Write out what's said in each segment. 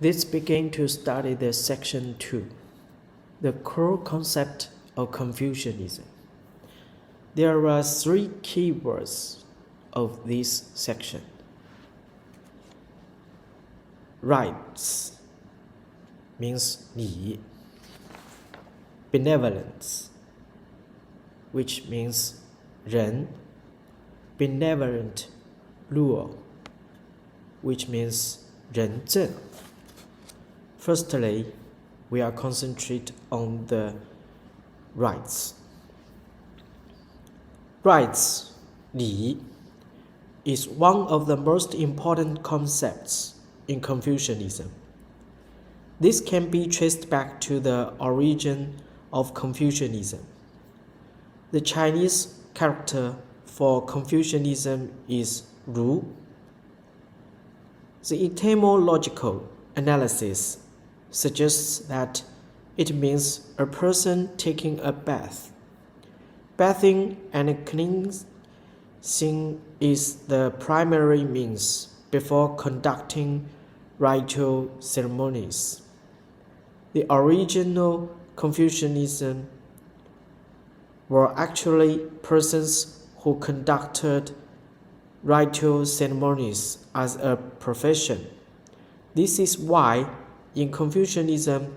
Let's begin to study the section 2, the core concept of Confucianism. There are three key words of this section. Rights means 礼, benevolence, which means 仁, benevolent rule, which means 仁政. Firstly, we are concentrate on the rights. Rights, 礼, is one of the most important concepts in Confucianism. This can be traced back to the origin of Confucianism. The Chinese character for Confucianism is 儒. The etymological analysis suggests that it means a person taking a bath. Bathing and cleansing is the primary means before conducting ritual ceremonies. The original Confucianism were actually persons who conducted ritual ceremonies as a profession. This is why in Confucianism,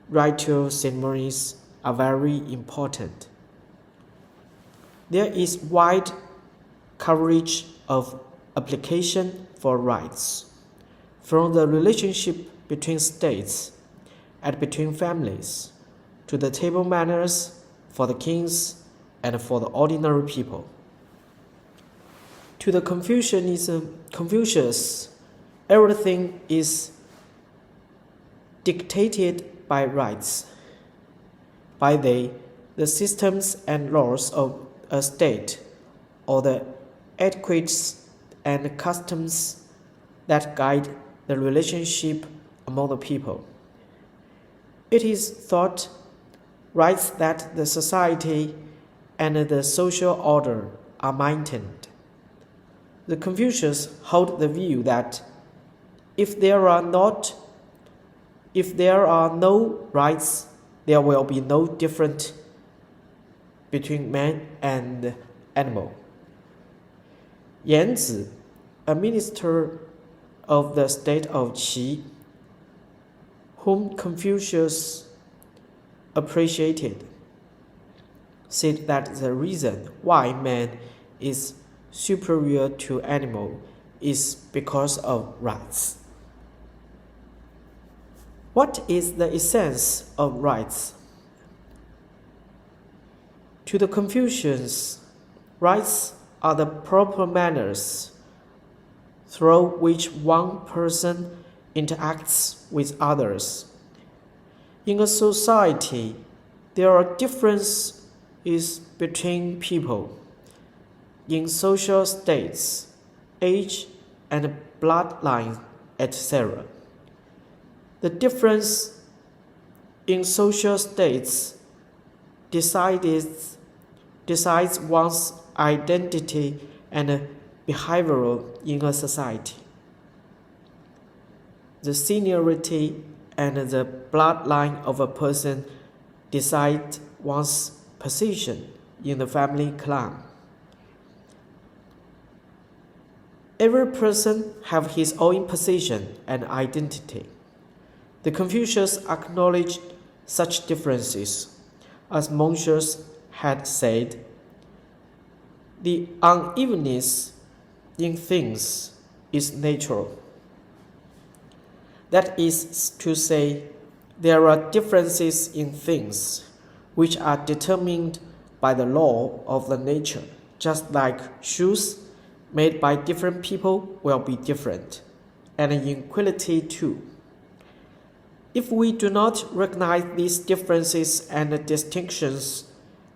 ritual ceremonies are very important. There is wide coverage of application for rights, from the relationship between states and between families, to the table manners for the kings and for the ordinary people. To the Confucius, everything is dictated by rights. By they, the systems and laws of a state, or the etiquettes and customs that guide the relationship among the people. It is thought rights that the society and the social order are maintained. The Confucians hold the view that if there are no rights, there will be no difference between man and animal. Yan Zi, a minister of the state of Qi, whom Confucius appreciated, said that the reason why man is superior to animal is because of rights. What is the essence of rights? To the Confucians, rights are the proper manners through which one person interacts with others. In a society, there are differences between people in social states, age, and bloodline, etc. The difference in social states decides one's identity and behavior in a society. The seniority and the bloodline of a person decide one's position in the family clan. Every person has his own position and identity. The Confucians acknowledged such differences. As Mencius had said, the unevenness in things is natural. That is to say, there are differences in things which are determined by the law of the nature, just like shoes made by different people will be different, and in quality too. If we do not recognize these differences and distinctions,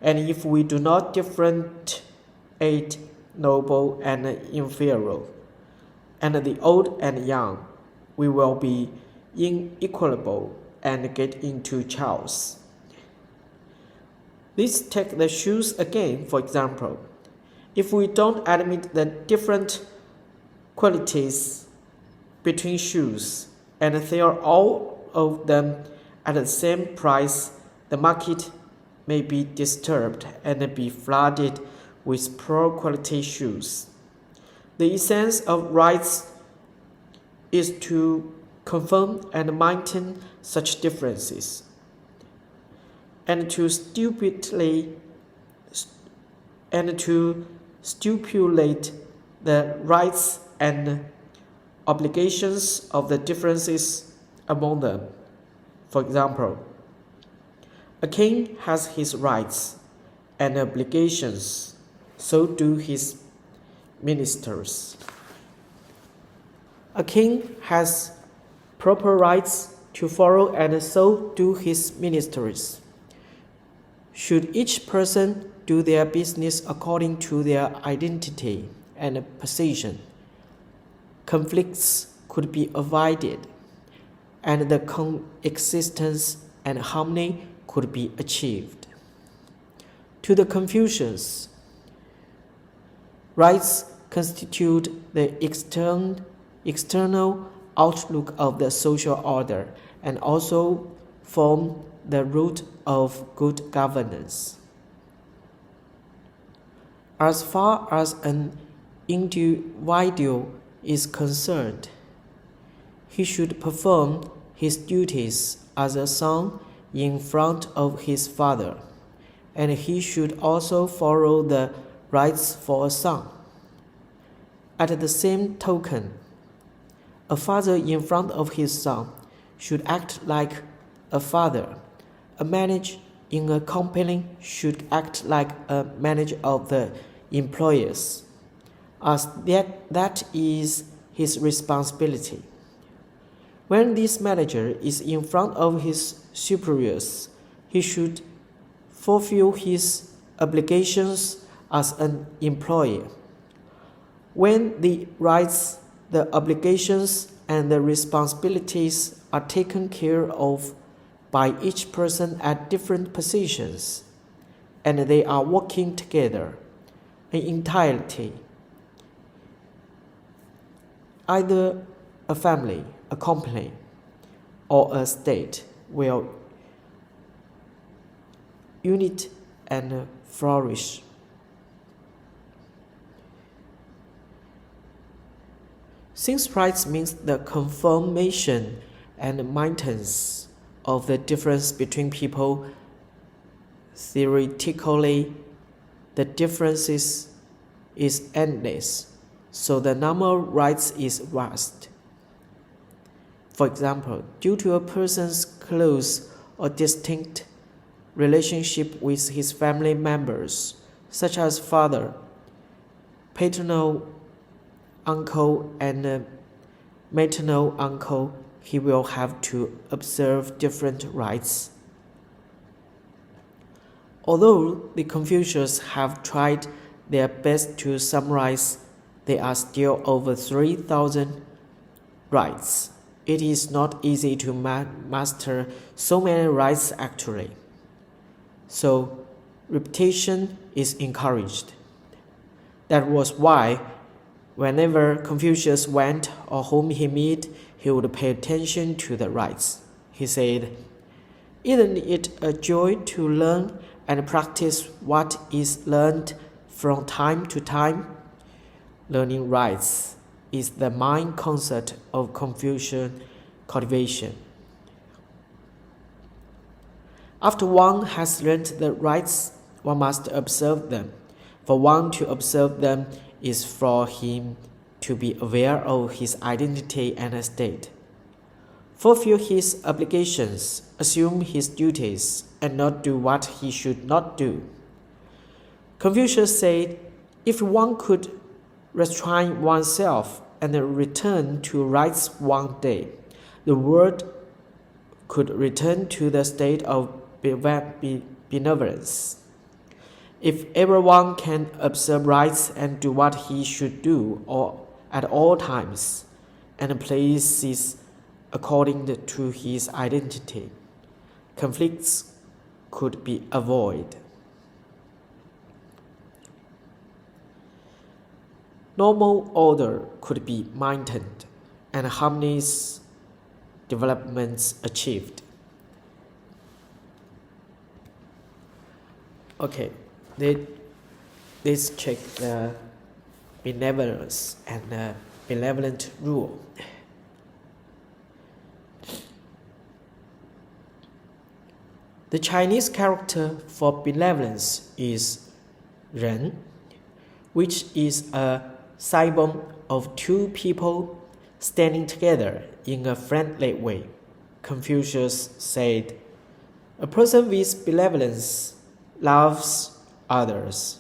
and if we do not differentiate noble and inferior, and the old and young, we will be unequal and get into chaos. Let's take the shoes again, for example. If we don't admit the different qualities between shoes, and sell all of them at the same price, the market may be disturbed and be flooded with poor quality shoes. The essence of rights is to confirm and maintain such differences, and to stipulate the rights and obligations of the differences among them. For example, a king has his rights and obligations, so do his ministers. A king has proper rights to follow, and so do his ministers. Should each person do their business according to their identity and position, conflicts could be avoided, and the coexistence and harmony could be achieved. To the Confucians, rights constitute the external outlook of the social order and also form the root of good governance. As far as an individual is concerned, he should perform his duties as a son in front of his father, and he should also follow the rights for a son. At the same token, a father in front of his son should act like a father. A manager in a company should act like a manager of the employees, as that is his responsibility. When this manager is in front of his superiors, he should fulfill his obligations as an employee. When the rights, the obligations, and the responsibilities are taken care of by each person at different positions, and they are working together in entirety, either a family, a company, or a state will unite and flourish. Since rights means the confirmation and maintenance of the difference between people, theoretically, the differences is endless, so the number of rights is vast. For example, due to a person's close or distinct relationship with his family members, such as father, paternal uncle, and maternal uncle, he will have to observe different rights. Although the Confucians have tried their best to summarize, there are still over 3,000 rights. It is not easy to master so many rights actually. So, repetition is encouraged. That was why whenever Confucius went or whom he met, he would pay attention to the rights. He said, "Isn't it a joy to learn and practice what is learned from time to time? Learning rights is the main concept of Confucian cultivation." After one has learned the rights, one must observe them. For one to observe them is for him to be aware of his identity and state, fulfill his obligations, assume his duties, and not do what he should not do. Confucius said, if one could restrain oneself and return to rights one day, the world could return to the state of benevolence. If everyone can observe rights and do what he should do at all times, and places according to his identity, conflicts could be avoided. Normal order could be maintained, and harmonies developments achieved. Okay, let's check the benevolence and the benevolent rule. The Chinese character for benevolence is Ren, which is a symbol of two people standing together in a friendly way. Confucius said, "A person with benevolence loves others."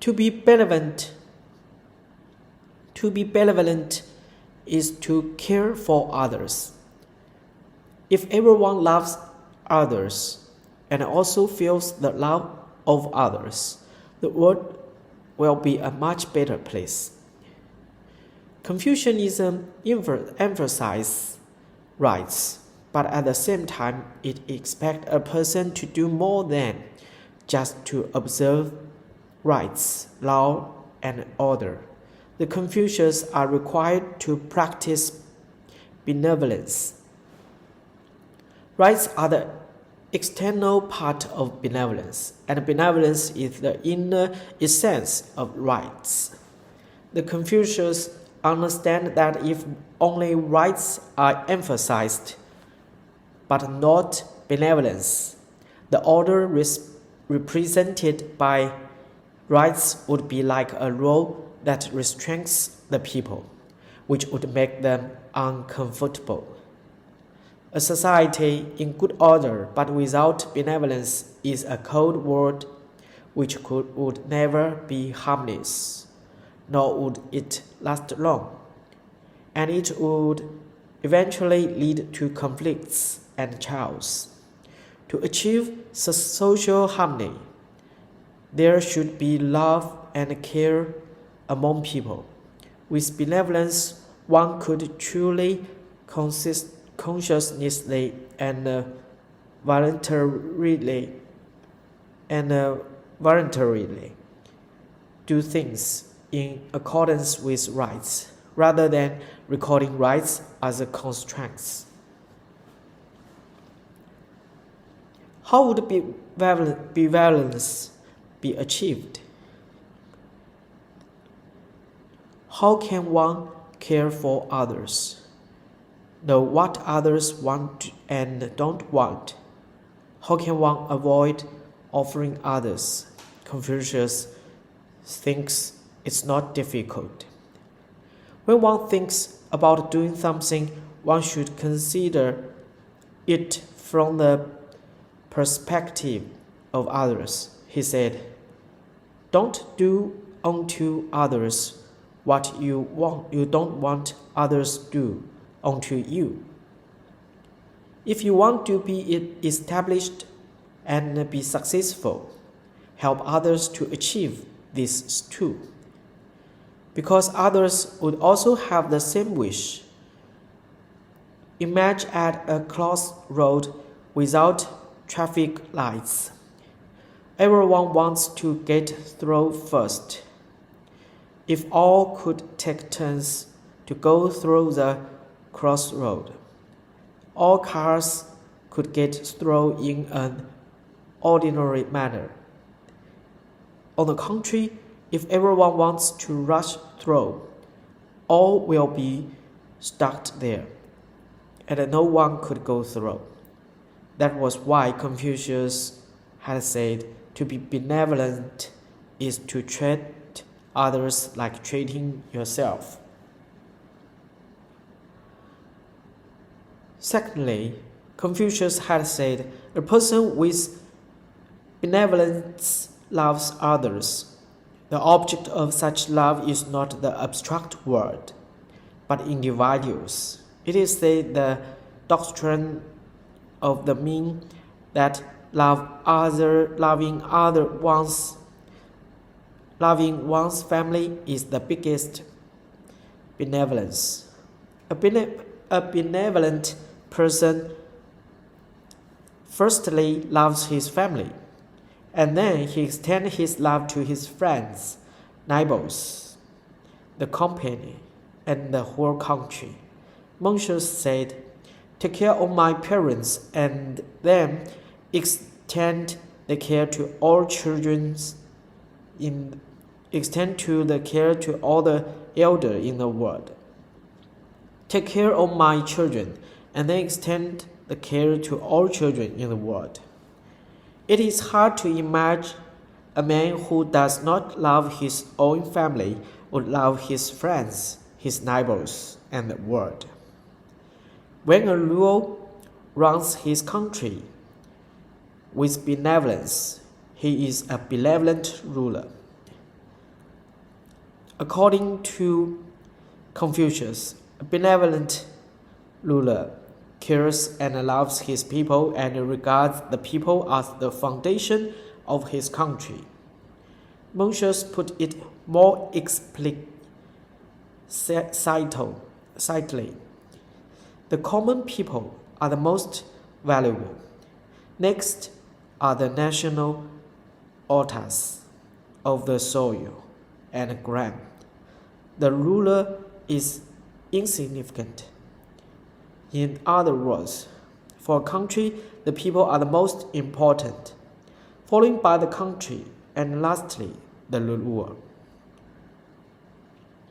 To be benevolent is to care for others. If everyone loves others and also feels the love of others, the world will be a much better place. Confucianism emphasizes rights, but at the same time it expects a person to do more than just to observe rights, law, and order. The Confucians are required to practice benevolence. Rights are the external part of benevolence, and benevolence is the inner essence of rights. The Confucians understand that if only rights are emphasized, but not benevolence, the order represented by rights would be like a rope that restrains the people, which would make them uncomfortable. A society in good order but without benevolence is a cold world which would never be harmless, nor would it last long, and it would eventually lead to conflicts and chaos. To achieve social harmony, there should be love and care among people. With benevolence, one could truly consciously and voluntarily do things in accordance with rights, rather than recording rights as constraints. How would benevolence be achieved? How can one care for others, know what others want and don't want? How can one avoid offering others? Confucius thinks it's not difficult. When one thinks about doing something, one should consider it from the perspective of others. He said, "Don't do unto others what you don't want others do unto you." If you want to be established and be successful, help others to achieve this too, because others would also have the same wish. Imagine at a crossroad without traffic lights. Everyone wants to get through first. If all could take turns to go through the crossroad, all cars could get through in an ordinary manner. On the contrary, if everyone wants to rush through, all will be stuck there, and no one could go through. That was why Confucius had said to be benevolent is to treat others like treating yourself. Secondly, Confucius had said a person with benevolence loves others. The object of such love is not the abstract world, but individuals. It is the doctrine of the mean that loving one's family is the biggest benevolence. A benevolent person firstly loves his family, and then he extends his love to his friends, neighbors, the company, and the whole country. Mencius said, "Take care of my parents and then extend the care to all the elder in the world. Take care of my children and then extend the care to all children in the world." It is hard to imagine a man who does not love his own family would love his friends, his neighbors, and the world. When a ruler runs his country with benevolence, he is a benevolent ruler. According to Confucius, a benevolent ruler cares and loves his people and regards the people as the foundation of his country. Mencius put it more explicitly. The common people are the most valuable. Next are the national altars of the soil and ground. The ruler is insignificant. In other words, for a country, the people are the most important, followed by the country, and lastly, the ruler.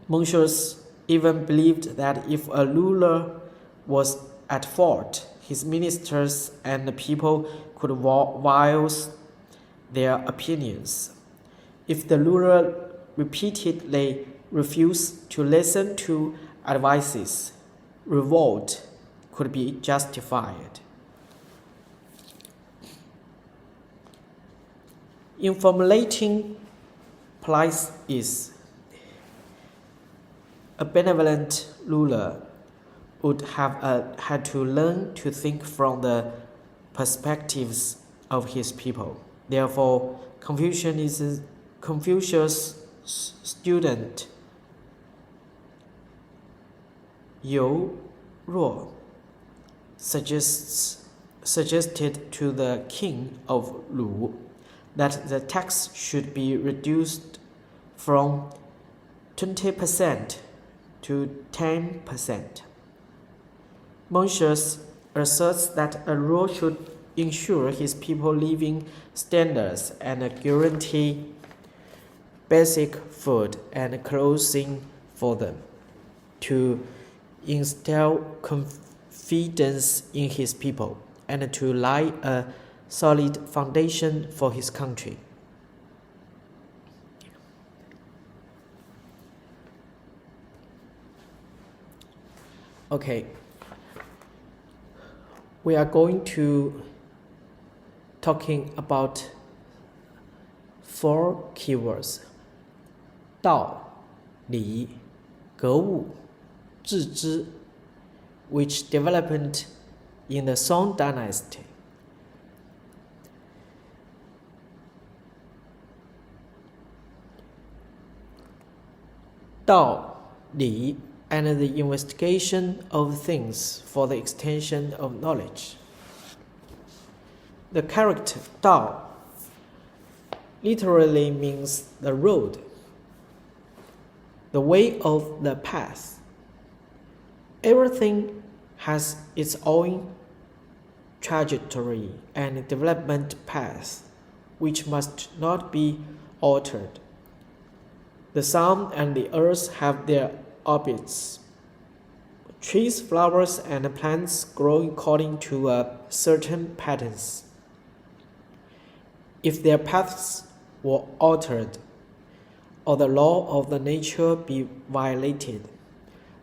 Mencius even believed that if a ruler was at fault, his ministers and the people could voice their opinions. If the ruler repeatedly refused to listen to advices, revolt could be justified. In formulating policies, a benevolent ruler would have had to learn to think from the perspectives of his people. Therefore, Confucius' student Yu Ruo suggested to the king of Lu that the tax should be reduced from 20% to 10%. Mencius asserts that a rule should ensure his people living standards and guarantee basic food and clothing for them, to instill confidence in his people, and to lay a solid foundation for his country. Okay, we are going to talking about 4 keywords: 道、理、格物、致知, which developed in the Song Dynasty. Dao, Li, and the investigation of things for the extension of knowledge. The character Dao literally means the road, the way of the path. Everything has its own trajectory and development path, which must not be altered. The sun and the earth have their orbits. Trees, flowers, and plants grow according to certain patterns. If their paths were altered, or the law of the nature be violated,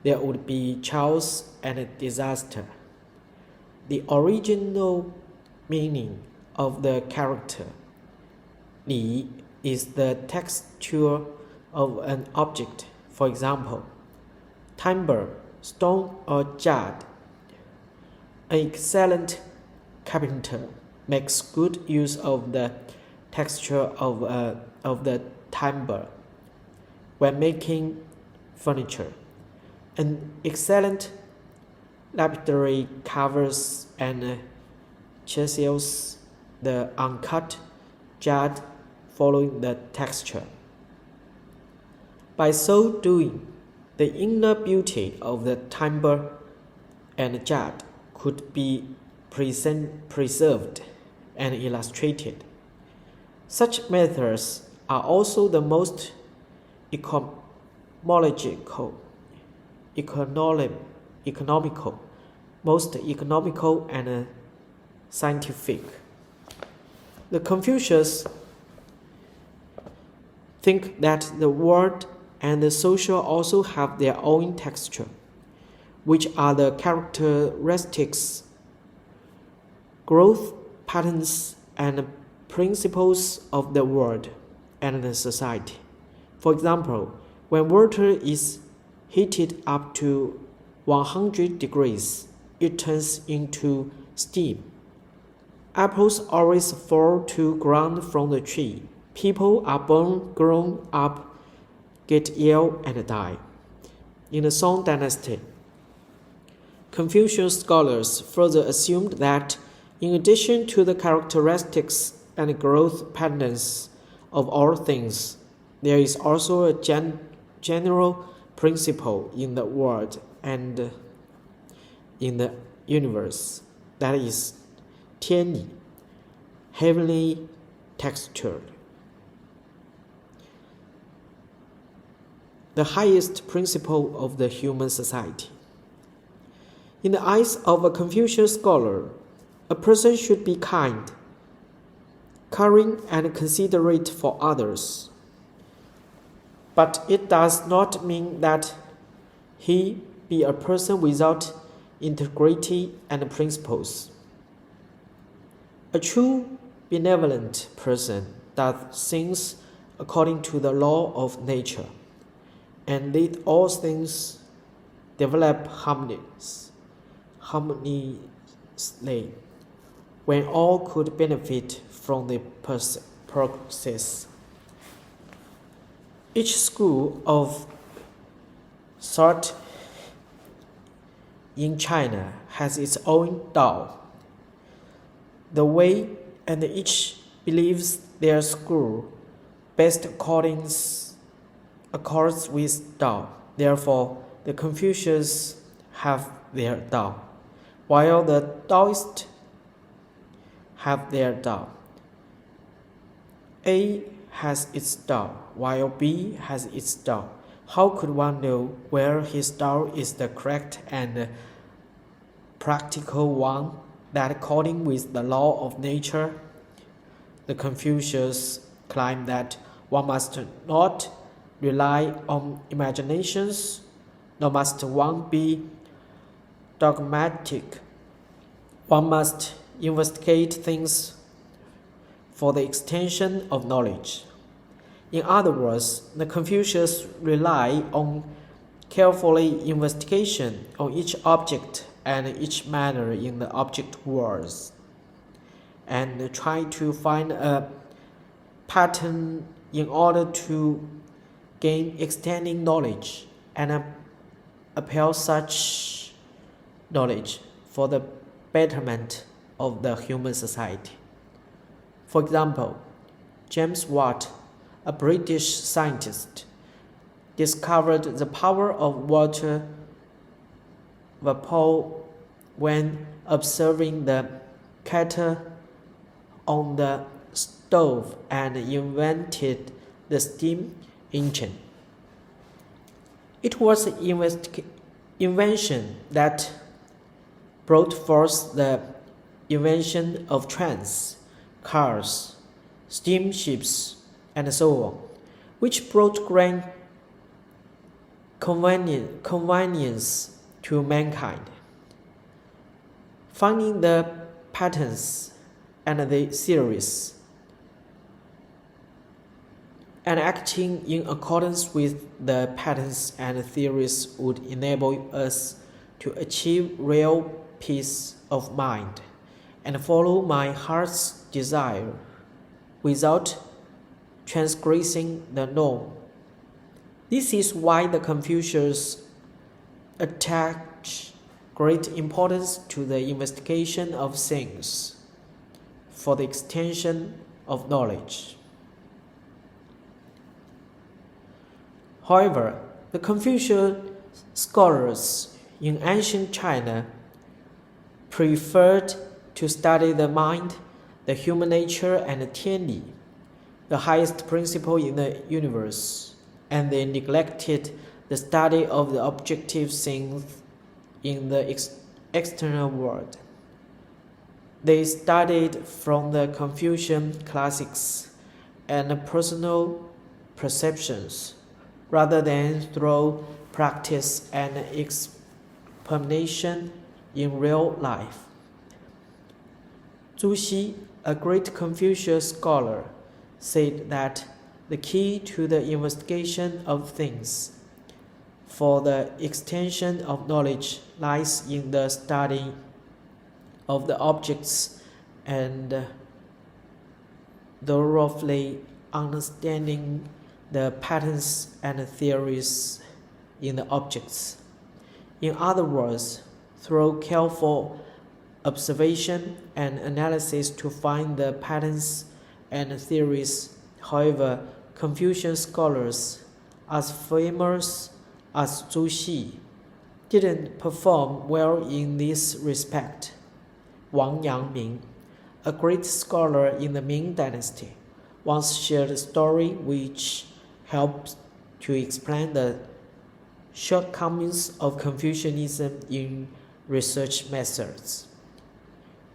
there would be chaos and disaster. The original meaning of the character Li is the texture of an object, for example, timber, stone, or jade. An excellent carpenter makes good use of the texture of the timber when making furniture. An excellent lapidary covers and chisels the uncut jade following the texture. By so doing, the inner beauty of the timber and jade could be preserved and illustrated. Such methods are also the most economical, most economical and scientific. The Confucians think that the world and the social also have their own texture, which are the characteristics, growth patterns, and principles of the world and the society. For example, when water is heated up to 100 degrees, it turns into steam. Apples always fall to ground from the tree. People are born, grown up, get ill, and die. In the Song Dynasty, Confucian scholars further assumed that in addition to the characteristics and growth patterns of all things, there is also a general principle in the world and in the universe, that is, tianyi, heavenly texture, the highest principle of the human society. In the eyes of a Confucian scholar, a person should be kind, caring, and considerate for others. But it does not mean that he be a person without integrity and principles. A true benevolent person does things according to the law of nature, and let all things develop harmoniously, when all could benefit from the process. Each school of thought in China has its own Tao. The way and each believes their school best accords with Tao. Therefore, the Confucians have their Tao, while the Taoists have their Tao. A has its Tao, while B has its Tao. How could one know where his Tao is the correct and practical one, that according with the law of nature? The Confucians claim that one must not rely on imaginations, nor must one be dogmatic. One must investigate things for the extension of knowledge. In other words, the Confucians rely on carefully investigation on each object and each matter in the object world, and try to find a pattern in order to gain extending knowledge and apply such knowledge for the betterment of the human society. For example, James Watt, a British scientist, discovered the power of water vapor when observing the kettle on the stove and invented the steam engine. It was an invention that brought forth the invention of trains, cars, steamships, and so on, which brought great convenience to mankind. Finding the patterns and the theories, and acting in accordance with the patterns and theories would enable us to achieve real peace of mind and follow my heart's desire without transgressing the norm. This is why the Confucians attach great importance to the investigation of things for the extension of knowledge. However, the Confucian scholars in ancient China preferred to study the mind, the human nature, and the Tianli, the highest principle in the universe, and they neglected the study of the objective things in the external world. They studied from the Confucian classics and personal perceptions rather than through practice and experimentation in real life. Zhu Xi, a great Confucius scholar, said that the key to the investigation of things for the extension of knowledge lies in the study of the objects and thoroughly understanding the patterns and theories in the objects. In other words, through careful observation and analysis to find the patterns and theories. However, Confucian scholars, as famous as Zhu Xi, didn't perform well in this respect. Wang Yangming, a great scholar in the Ming Dynasty, once shared a story which helped to explain the shortcomings of Confucianism in research methods.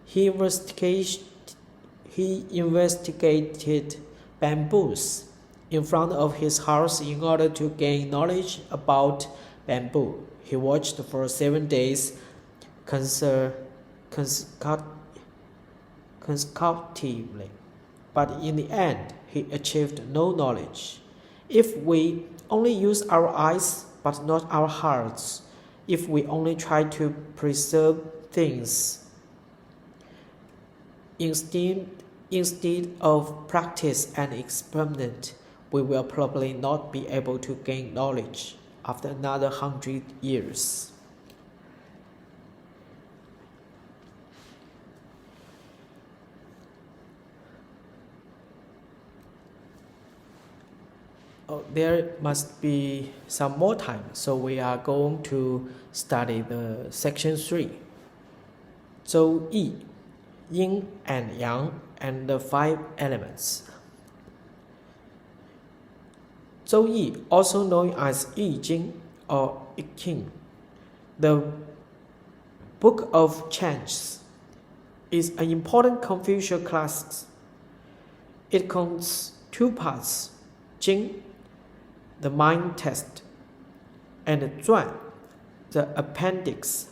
He investigated bamboos in front of his house in order to gain knowledge about bamboo. He watched for 7 days consecutively, but in the end, he achieved no knowledge. If we only use our eyes but not our hearts, if we only try to preserve things instead of practice and experiment, we will probably not be able to gain knowledge after another 100 years. There must be some more time, so we are going to study the section 3. Zhou Yi, Yin and Yang, and the 5 elements. Zhou Yi, also known as Yi Jing or I Ching, the Book of Changes, is an important Confucian classic. It contains 2 parts, Jing, the mind test, and Zhuan, the appendix.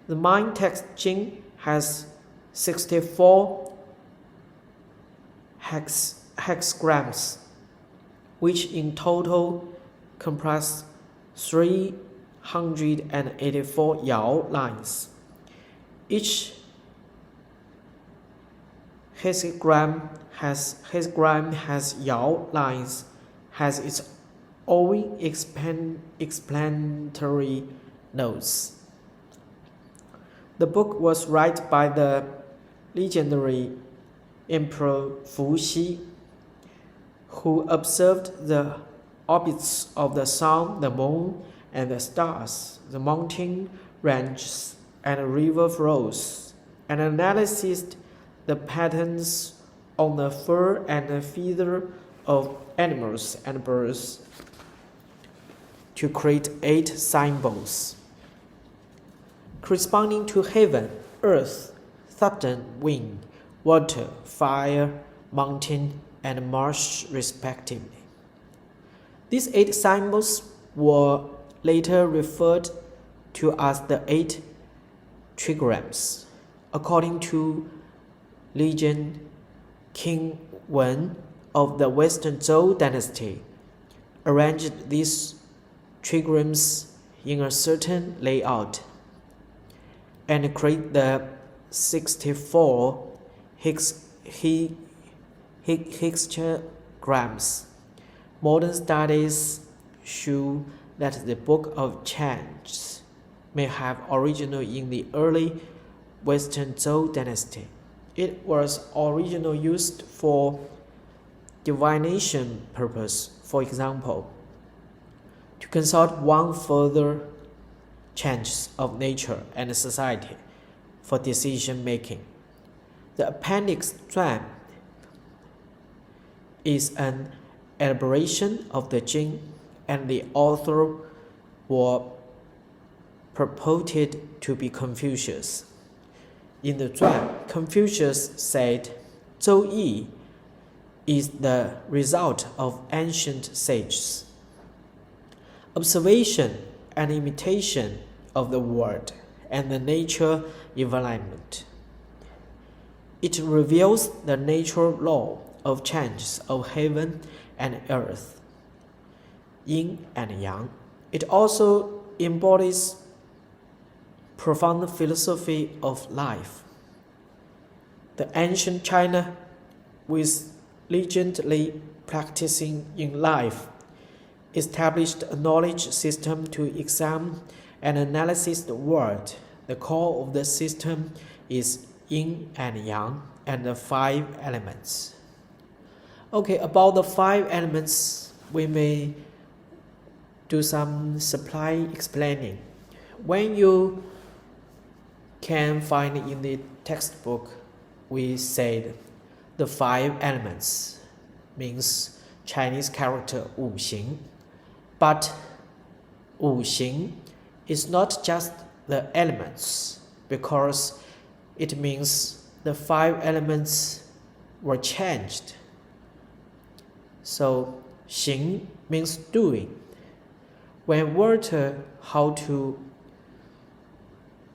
The mind text Jing has 64 hexagrams, which in total comprise 384 Yao lines. Each hexagram has Yao lines, has its own explanatory notes. The book was written by the legendary Emperor Fu Xi, who observed the orbits of the sun, the moon, and the stars, the mountain ranges, and river flows, and analyzed the patterns on the fur and the feather of animals and birds to create 8 symbols corresponding to heaven, earth, Saturn, wind, water, fire, mountain, and marsh respectively. These 8 symbols were later referred to as the 8 trigrams. According to legend, King Wen of the Western Zhou dynasty arranged these trigrams in a certain layout and create the 64 hexagrams. Modern studies show that the Book of Changes may have originated in the early Western Zhou dynasty. It was originally used for divination purpose, for example, to consult one further changes of nature and society. for decision making. The appendix Zhuan is an elaboration of the Jing, and the author was purported to be Confucius. In the Zhuan, Confucius said, Zhou Yi is the result of ancient sages. Observation and imitation of the world and the nature environment. It reveals the natural law of changes of heaven and earth, yin and yang. It also embodies profound philosophy of life. The ancient China, with legally practicing in life, established a knowledge system to examine and analyze the world. The core of the system is yin and yang and the 5 elements. Okay, about the 5 elements, we may do some supply explaining. When you can find in the textbook, we said the 5 elements means Chinese character 五行. But 五行 is not just the elements, because it means the 5 elements were changed. So 行 means doing. When water how to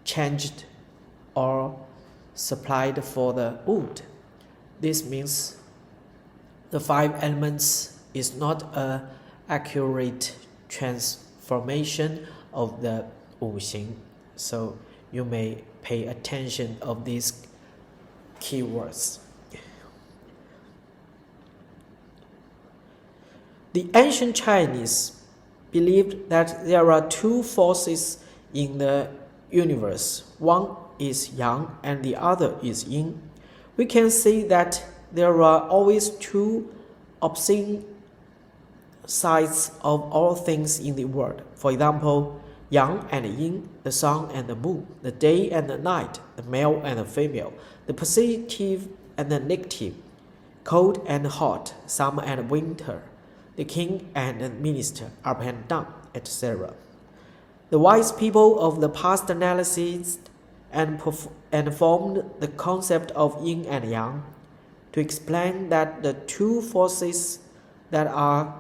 changed or supplied for the wood, this means the 5 elements is not an accurate transformation of the 五行. So you may pay attention of these keywords. The ancient Chinese believed that there are 2 forces in the universe. One is yang and the other is yin. We can see that there are always 2 opposing sides of all things in the world. For example, yang and yin, the sun and the moon, the day and the night, the male and the female, the positive and the negative, cold and hot, summer and winter, the king and the minister, up and down, etc. The wise people of the past analyzed and formed the concept of yin and yang to explain that the 2 forces that are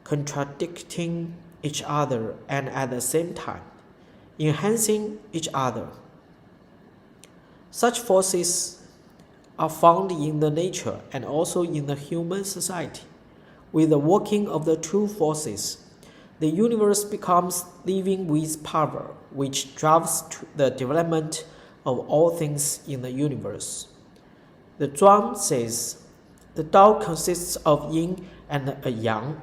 contradicting each other and at the same time enhancing each other. Such forces are found in the nature and also in the human society. With the working of the 2 forces, the universe becomes living with power, which drives the development of all things in the universe. The Zhuang says, the Tao consists of yin and a yang.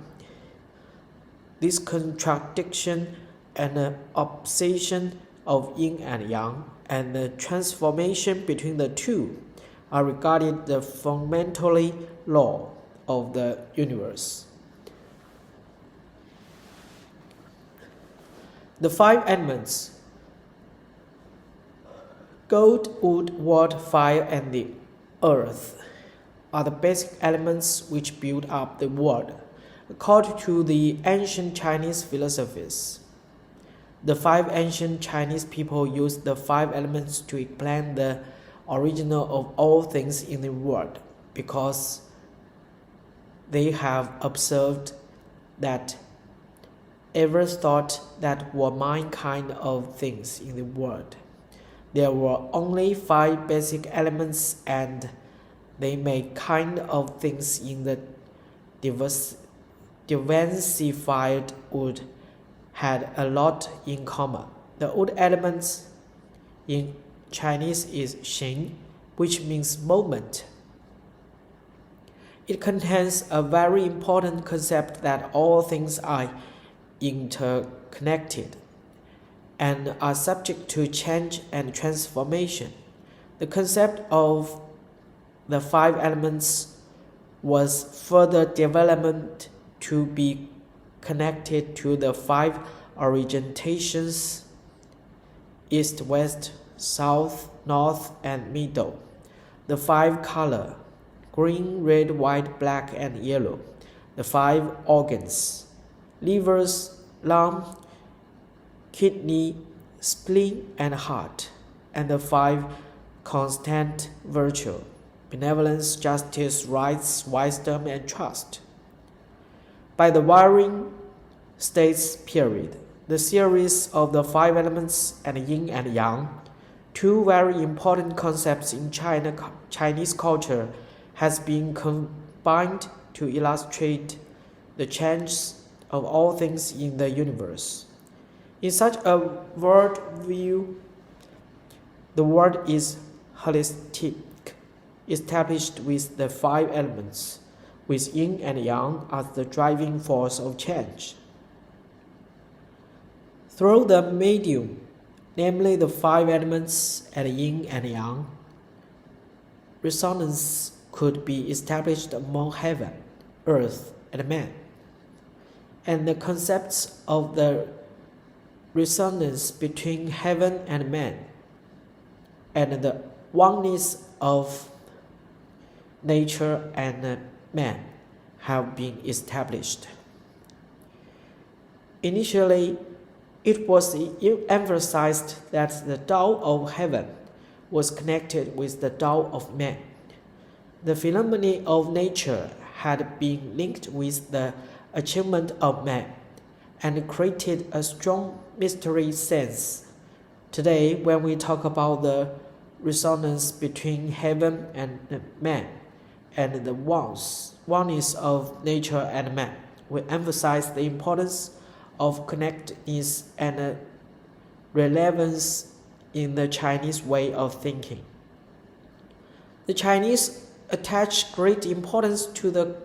This contradiction and the opposition of yin and yang and the transformation between the 2 are regarded the fundamental law of the universe. The 5 elements: gold, wood, water, fire, and the earth are the basic elements which build up the world. According to the ancient Chinese philosophers, the 5 ancient Chinese people used the 5 elements to explain the original of all things in the world, because they have observed that ever thought that were mankind of things in the world. There were only 5 basic elements, and they made kind of things in the diversified wood had a lot in common. The wood elements in Chinese is xing, which means moment. It contains a very important concept that all things are interconnected and are subject to change and transformation. The concept of the 5 elements was further developed to be connected to the 5 orientations: east, west, south, north, and middle. The 5 color, green, red, white, black, and yellow. The 5 organs, livers, lung, kidney, spleen, and heart. And the 5 constant virtue, benevolence, justice, rights, wisdom, and trust. By the varying states period, the series of the 5 elements and yin and yang, 2 very important concepts in Chinese culture, has been combined to illustrate the changes of all things in the universe. In such a world view, the world is holistic, established with the 5 elements, with yin and yang as the driving force of change. Through the medium, namely the 5 elements and yin and yang, resonance could be established among heaven, earth, and man. And the concepts of the resonance between heaven and man, and the oneness of nature and man have been established. Initially, it was emphasized that the Tao of heaven was connected with the Tao of man. The phenomena of nature had been linked with the achievement of man and created a strong mystery sense. Today, when we talk about the resonance between heaven and man and the oneness of nature and man, we emphasize the importance of connectedness and relevance in the Chinese way of thinking. The Chinese attach great importance to the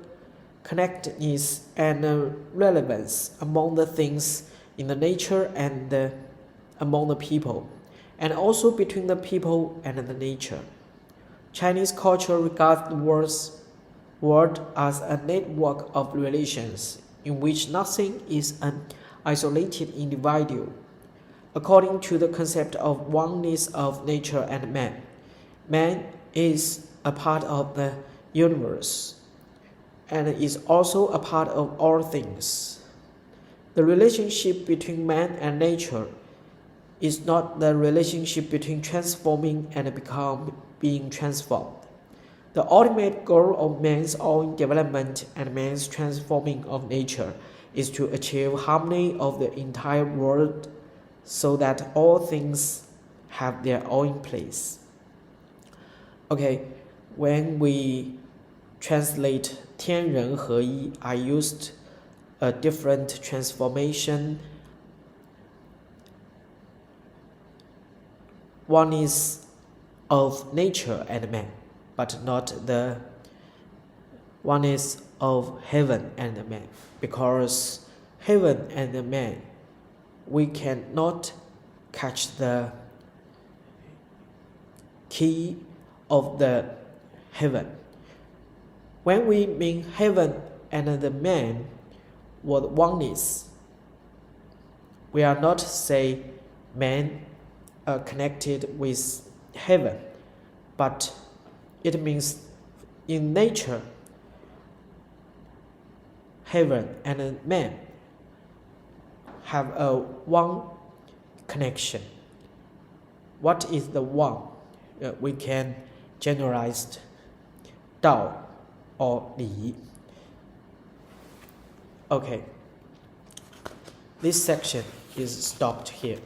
connectedness and relevance among the things in the nature and among the people, and also between the people and the nature. Chinese culture regards the world as a network of relations in which nothing is an isolated individual. According to the concept of oneness of nature and man, man is a part of the universe and is also a part of all things. The relationship between man and nature is not the relationship between transforming and being transformed. The ultimate goal of man's own development and man's transforming of nature is to achieve harmony of the entire world so that all things have their own place. Okay, when we translate 天人合一, I used a different transformation. One is of nature and man, but not the one is of heaven and man, because heaven and man, we cannot catch the key of the heaven. When we mean heaven and the man were oneness, we are not say man connected with heaven, but it means in nature, heaven and man have a one connection. What is the one? We can generalize Tao or Li. Okay, this section is stopped here.